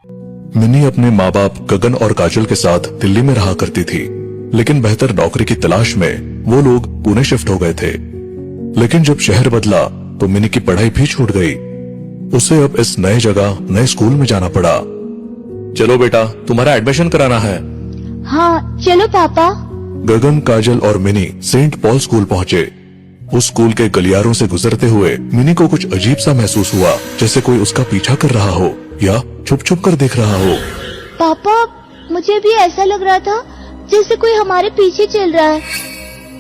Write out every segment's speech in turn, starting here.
Mini अपने माँ बाप गगन और काजल के साथ दिल्ली में रहा करती थी, लेकिन बेहतर नौकरी की तलाश में वो लोग पुणे शिफ्ट हो गए थे। लेकिन जब शहर बदला तो मिनी की पढ़ाई भी छूट गई। उसे अब इस नए जगह नए स्कूल में जाना पड़ा। चलो बेटा, तुम्हारा एडमिशन कराना है। हाँ चलो पापा। गगन, काजल और मिनी सेंट पॉल स्कूल पहुँचे। उस स्कूल के गलियारों से गुजरते हुए मिनी को कुछ अजीब सा महसूस हुआ, जैसे कोई उसका पीछा कर रहा हो या छुप छुप कर देख रहा हो। पापा, मुझे भी ऐसा लग रहा था जैसे कोई हमारे पीछे चल रहा है।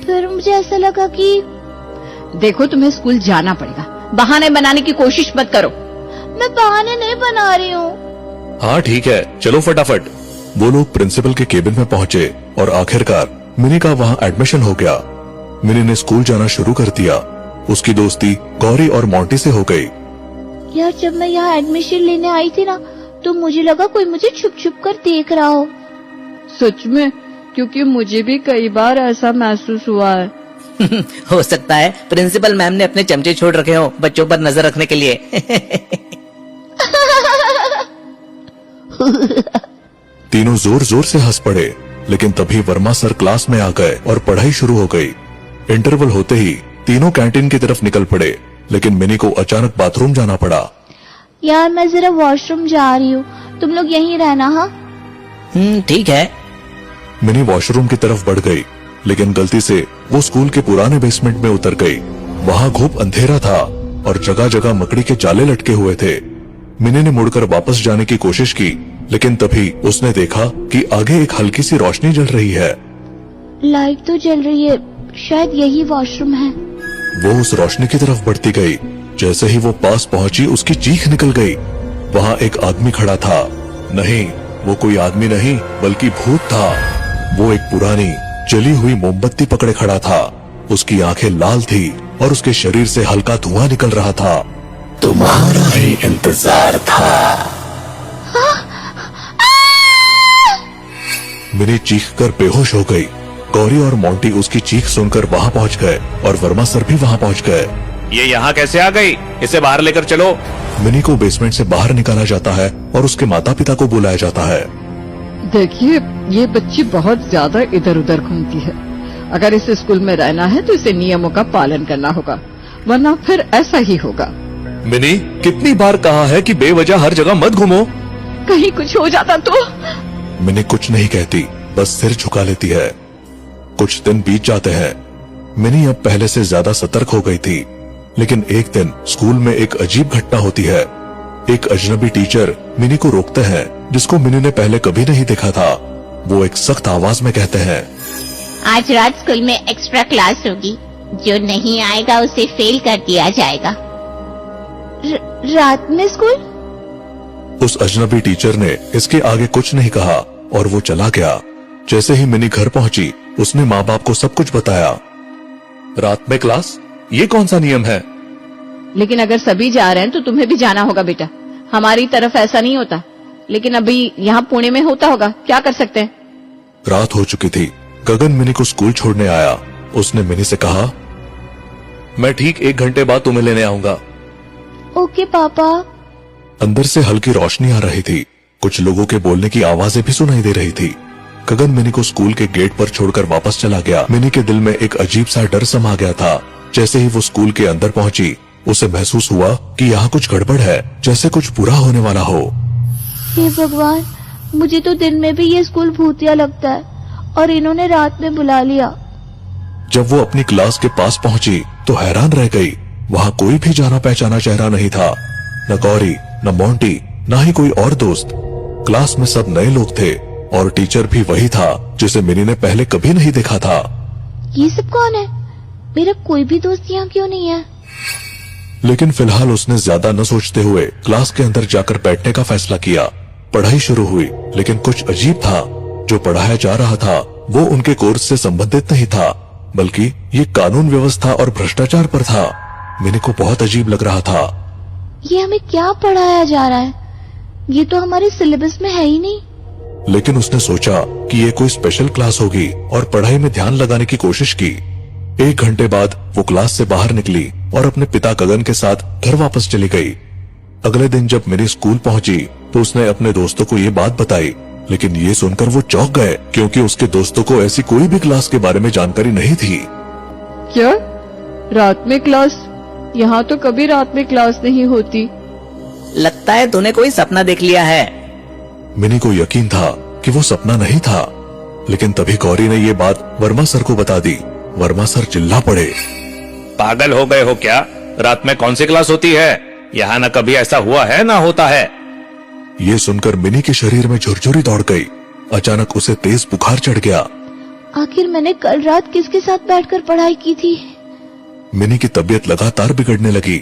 फिर मुझे ऐसा लगा कि देखो, तुम्हें स्कूल जाना पड़ेगा, बहाने बनाने की कोशिश मत करो। मैं बहाने नहीं बना रही हूँ। हाँ ठीक है, चलो फटाफट। वो लोग प्रिंसिपल के केबिन में पहुँचे और आखिरकार मिनी का वहाँ एडमिशन हो गया। मिनी ने स्कूल जाना शुरू कर दिया। उसकी दोस्ती गौरी और मोंटी से हो गई। यार, जब मैं यहाँ एडमिशन लेने आई थी ना, तो मुझे लगा कोई मुझे छुप छुप कर देख रहा हो। सच में? क्योंकि मुझे भी कई बार ऐसा महसूस हुआ है। हो सकता है प्रिंसिपल मैम ने अपने चमचे छोड़ रखे हो बच्चों पर नजर रखने के लिए। तीनों जोर जोर से हंस पड़े, लेकिन तभी वर्मा सर क्लास में आ गए और पढ़ाई शुरू हो गई। इंटरवल होते ही तीनों कैंटीन की तरफ निकल पड़े, लेकिन मिनी को अचानक बाथरूम जाना पड़ा। यार, मैं जरा वॉशरूम जा रही हूँ, तुम लोग यहीं रहना। हाँ ठीक है। मिनी वॉशरूम की तरफ बढ़ गई, लेकिन गलती से वो स्कूल के पुराने बेसमेंट में उतर गई। वहाँ खूब अंधेरा था और जगह जगह मकड़ी के जाले लटके हुए थे। मिनी ने मुड़कर वापस जाने की कोशिश की, लेकिन तभी उसने देखा कि आगे एक हल्की सी रोशनी जल रही है। लाइट तो जल रही है, शायद यही वॉशरूम है। वो उस रोशनी की तरफ बढ़ती गई। जैसे ही वो पास पहुंची, उसकी चीख निकल गई। वहाँ एक आदमी खड़ा था। नहीं, वो कोई आदमी नहीं बल्कि भूत था। वो एक पुरानी जली हुई मोमबत्ती पकड़े खड़ा था। उसकी आंखें लाल थी और उसके शरीर से हल्का धुआं निकल रहा था। तुम्हारा ही इंतजार था। मिनी चीख कर बेहोश हो गई। गौरी और मोंटी उसकी चीख सुनकर वहाँ पहुँच गए और वर्मा सर भी वहाँ पहुँच गए। ये यहाँ कैसे आ गई? इसे बाहर लेकर चलो। मिनी को बेसमेंट से बाहर निकाला जाता है और उसके माता पिता को बुलाया जाता है। देखिए, ये बच्ची बहुत ज्यादा इधर उधर घूमती है। अगर इस स्कूल में रहना है तो इसे नियमों का पालन करना होगा, वरना फिर ऐसा ही होगा। मिनी, कितनी बार कहा है कि बेवजह हर जगह मत घूमो। कहीं कुछ हो जाता तो? मिनी कुछ नहीं कहती, बस सिर झुका लेती है। कुछ दिन बीत जाते हैं। मिनी अब पहले से ज्यादा सतर्क हो गई थी, लेकिन एक दिन स्कूल में एक अजीब घटना होती है। एक अजनबी टीचर मिनी को रोकते हैं, जिसको मिनी ने पहले कभी नहीं देखा था। वो एक सख्त आवाज में कहते हैं, आज रात स्कूल में एक्स्ट्रा क्लास होगी, जो नहीं आएगा उसे फेल कर दिया जाएगा। रात में स्कूल? उस अजनबी टीचर ने इसके आगे कुछ नहीं कहा और वो चला गया। जैसे ही मिनी घर पहुंची, उसने माँ बाप को सब कुछ बताया। रात में क्लास? ये कौन सा नियम है? लेकिन अगर सभी जा रहे हैं तो तुम्हें भी जाना होगा बेटा। हमारी तरफ ऐसा नहीं होता, लेकिन अभी यहाँ पुणे में होता होगा, क्या कर सकते हैं। रात हो चुकी थी। गगन मिनी को स्कूल छोड़ने आया। उसने मिनी से कहा, मैं ठीक 1 घंटे बाद तुम्हें लेने आऊंगा। ओके पापा। अंदर से हल्की रोशनी आ रही थी। कुछ लोगों के बोलने की आवाजें भी सुनाई दे रही थी। गगन मिनी को स्कूल के गेट पर छोड़कर वापस चला गया। मिनी के दिल में एक अजीब सा डर समा गया था। जैसे ही वो स्कूल के अंदर पहुंची, उसे महसूस हुआ कि यहाँ कुछ गड़बड़ है, जैसे कुछ बुरा होने वाला हो। हे भगवान, मुझे तो दिन में भी ये स्कूल भूतिया लगता है और इन्होंने रात में बुला लिया। जब वो अपनी क्लास के पास पहुंची तो हैरान रह गई। वहाँ कोई भी जाना पहचाना चेहरा नहीं था। न गौरी, न मोंटी, न ही कोई और दोस्त। क्लास में सब नए लोग थे और टीचर भी वही था जिसे मिनी ने पहले कभी नहीं देखा था। ये सब कौन है? मेरा कोई भी दोस्त यहाँ क्यों नहीं है? लेकिन फिलहाल उसने ज्यादा न सोचते हुए क्लास के अंदर जाकर बैठने का फैसला किया। पढ़ाई शुरू हुई, लेकिन कुछ अजीब था। जो पढ़ाया जा रहा था वो उनके कोर्स से संबंधित नहीं था, बल्कि ये कानून व्यवस्था और भ्रष्टाचार पर था। मिनी को बहुत अजीब लग रहा था। ये हमें क्या पढ़ाया जा रहा है? ये तो हमारे सिलेबस में है ही नहीं। लेकिन उसने सोचा कि ये कोई स्पेशल क्लास होगी और पढ़ाई में ध्यान लगाने की कोशिश की। 1 घंटे बाद वो क्लास से बाहर निकली और अपने पिता गगन के साथ घर वापस चली गई। अगले दिन जब मिनी स्कूल पहुंची तो उसने अपने दोस्तों को ये बात बताई, लेकिन ये सुनकर वो चौंक गए क्योंकि उसके दोस्तों को ऐसी कोई भी क्लास के बारे में जानकारी नहीं थी। क्या रात में क्लास? यहाँ तो कभी रात में क्लास नहीं होती। लगता है तूने कोई सपना देख लिया है। मिनी को यकीन था कि वो सपना नहीं था, लेकिन तभी गौरी ने ये बात वर्मा सर को बता दी। वर्मा सर चिल्ला पड़े, पागल हो गए हो क्या? रात में कौन सी क्लास होती है? यहाँ न कभी ऐसा हुआ है ना होता है। ये सुनकर मिनी के शरीर में झुरझुरी दौड़ गई। अचानक उसे तेज बुखार चढ़ गया। आखिर मैंने कल रात किसके साथ बैठकर पढ़ाई की थी? मिनी की तबीयत लगातार बिगड़ने लगी।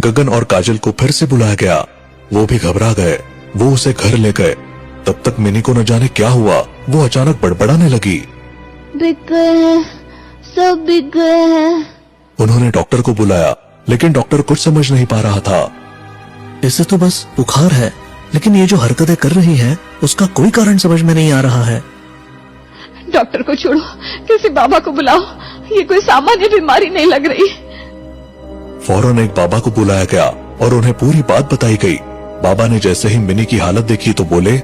गगन और काजल को फिर से बुलाया गया। वो भी घबरा गए। वो उसे घर ले गए। तब तक मिनी को न जाने क्या हुआ, वो अचानक बड़बड़ाने लगी। बिक गए हैं, सब बिक गए हैं। उन्होंने डॉक्टर को बुलाया, लेकिन डॉक्टर कुछ समझ नहीं पा रहा था। इसे तो बस बुखार है, लेकिन ये जो हरकतें कर रही है उसका कोई कारण समझ में नहीं आ रहा है। डॉक्टर को छोड़ो, किसी बाबा को बुलाओ, ये कोई सामान्य बीमारी नहीं लग रही। फौरन एक बाबा को बुलाया गया और उन्हें पूरी बात बताई गई। बाबा ने जैसे ही मिनी की हालत देखी तो बोले,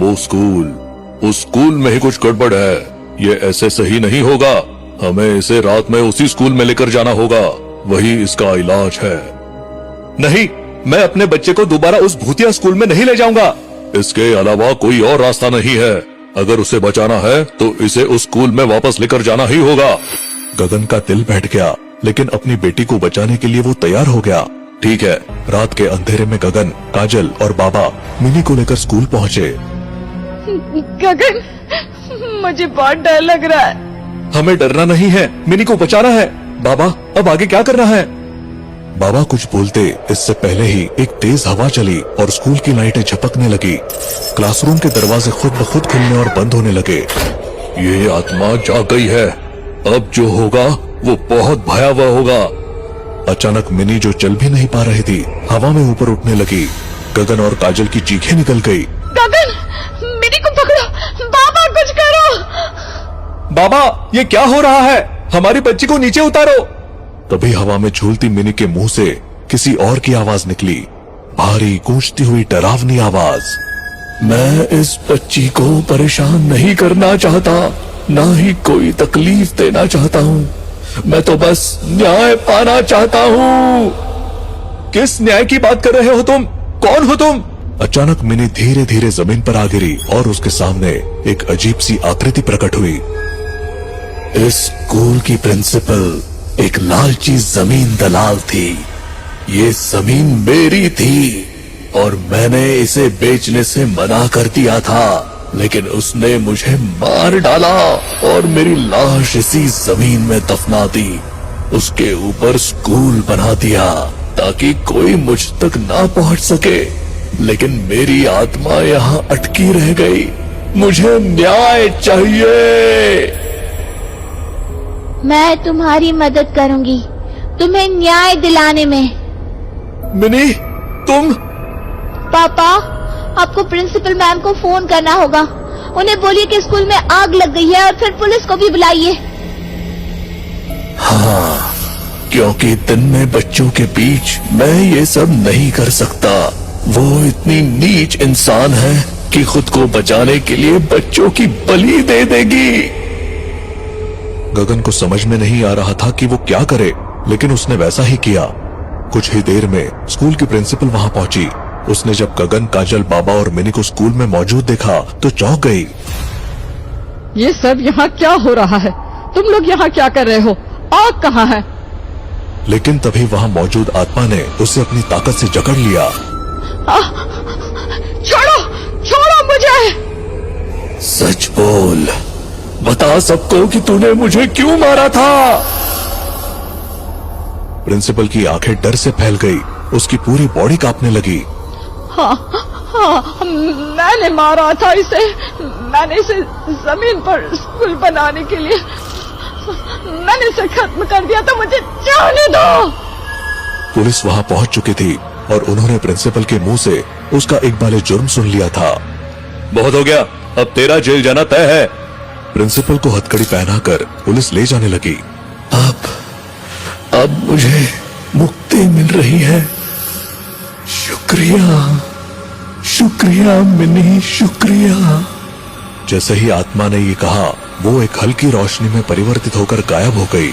उस स्कूल में ही कुछ गड़बड़ है। ये ऐसे सही नहीं होगा। हमें इसे रात में उसी स्कूल में लेकर जाना होगा, वही इसका इलाज है। नहीं, मैं अपने बच्चे को दोबारा उस भूतिया स्कूल में नहीं ले जाऊंगा। इसके अलावा कोई और रास्ता नहीं है। अगर उसे बचाना है तो इसे उस स्कूल में वापस लेकर जाना ही होगा। गगन का दिल बैठ गया, लेकिन अपनी बेटी को बचाने के लिए वो तैयार हो गया। ठीक है। रात के अंधेरे में गगन, काजल और बाबा मिनी को लेकर स्कूल पहुँचे। गगन, मुझे बहुत डर लग रहा है। हमें डरना नहीं है, मिनी को बचाना है। बाबा, अब आगे क्या करना है? बाबा कुछ बोलते इससे पहले ही एक तेज हवा चली और स्कूल की लाइटें झपकने लगी। क्लासरूम के दरवाजे खुद ब खुद खुलने और बंद होने लगे। ये आत्मा जाग गई है। अब जो होगा वो बहुत भयावह होगा। अचानक मिनी जो चल भी नहीं पा रही थी, हवा में ऊपर उठने लगी। गगन और काजल की चीखें निकल गई। गगन, मिनी को पकड़ो, बाबा कुछ करो। बाबा, ये क्या हो रहा है? हमारी बच्ची को नीचे उतारो। तभी हवा में झूलती मिनी के मुंह से किसी और की आवाज निकली, भारी गूंजती हुई डरावनी आवाज। मैं इस बच्ची को परेशान नहीं करना चाहता, ना ही कोई तकलीफ देना चाहता हूँ। मैं तो बस न्याय पाना चाहता हूँ। किस न्याय की बात कर रहे हो तुम? कौन हो तुम? अचानक मिनी धीरे धीरे जमीन पर आ गिरी और उसके सामने एक अजीब सी आकृति प्रकट हुई। इस स्कूल की प्रिंसिपल एक लालची जमीन दलाल थी। ये जमीन मेरी थी और मैंने इसे बेचने से मना कर दिया था, लेकिन उसने मुझे मार डाला और मेरी लाश इसी जमीन में दफना दी। उसके ऊपर स्कूल बना दिया ताकि कोई मुझ तक ना पहुंच सके, लेकिन मेरी आत्मा यहाँ अटकी रह गई। मुझे न्याय चाहिए। मैं तुम्हारी मदद करूंगी, तुम्हें न्याय दिलाने में। मिनी, तुम? पापा, आपको प्रिंसिपल मैम को फोन करना होगा। उन्हें बोलिए कि स्कूल में आग लग गई है और फिर पुलिस को भी बुलाइए। हाँ, क्योंकि दिन में बच्चों के बीच मैं ये सब नहीं कर सकता। वो इतनी नीच इंसान है कि खुद को बचाने के लिए बच्चों की बलि दे देगी। गगन को समझ में नहीं आ रहा था कि वो क्या करे, लेकिन उसने वैसा ही किया। कुछ ही देर में स्कूल की प्रिंसिपल वहां पहुंची। उसने जब गगन, काजल, बाबा और मिनी को स्कूल में मौजूद देखा तो चौंक गई। ये सब यहाँ क्या हो रहा है? तुम लोग यहाँ क्या कर रहे हो? आग कहाँ है? लेकिन तभी वहां मौजूद आत्मा ने उसे अपनी ताकत से जकड़ लिया। छोड़ो, छोड़ो मुझे। सच बोल, बता सबको कि तूने मुझे क्यों मारा था। प्रिंसिपल की आंखें डर से फैल गई। उसकी पूरी बॉडी कांपने लगी। हाँ, मैंने मारा था इसे। मैंने इसे जमीन पर स्कूल बनाने के लिए मैंने इसे खत्म कर दिया, तो मुझे जाने दो। पुलिस वहां पहुंच चुकी थी और उन्होंने प्रिंसिपल के मुंह से उसका इकबाले जुर्म सुन लिया था। बहुत हो गया, अब तेरा जेल जाना तय है। प्रिंसिपल को हथकड़ी पहनाकर पुलिस ले जाने लगी। अब मुझे मुक्ति मिल रही है। शुक्रिया, शुक्रिया मिनी, शुक्रिया। जैसे ही आत्मा ने ये कहा, वो एक हल्की रोशनी में परिवर्तित होकर गायब हो गई।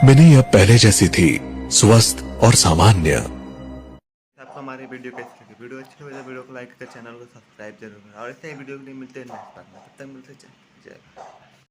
मिनी अब पहले जैसी थी, स्वस्थ और सामान्य। आपको हमारी वीडियो कैसी लगी? वीडियो अच्छी लगी तो वीडियो को लाइक कर, चैनल को सब्सक्राइब जरूर करें और ऐसे ही वीडियो के लिए मिलते हैं नेक्स्ट पार्ट में। तब तक मिलते हैं, जय।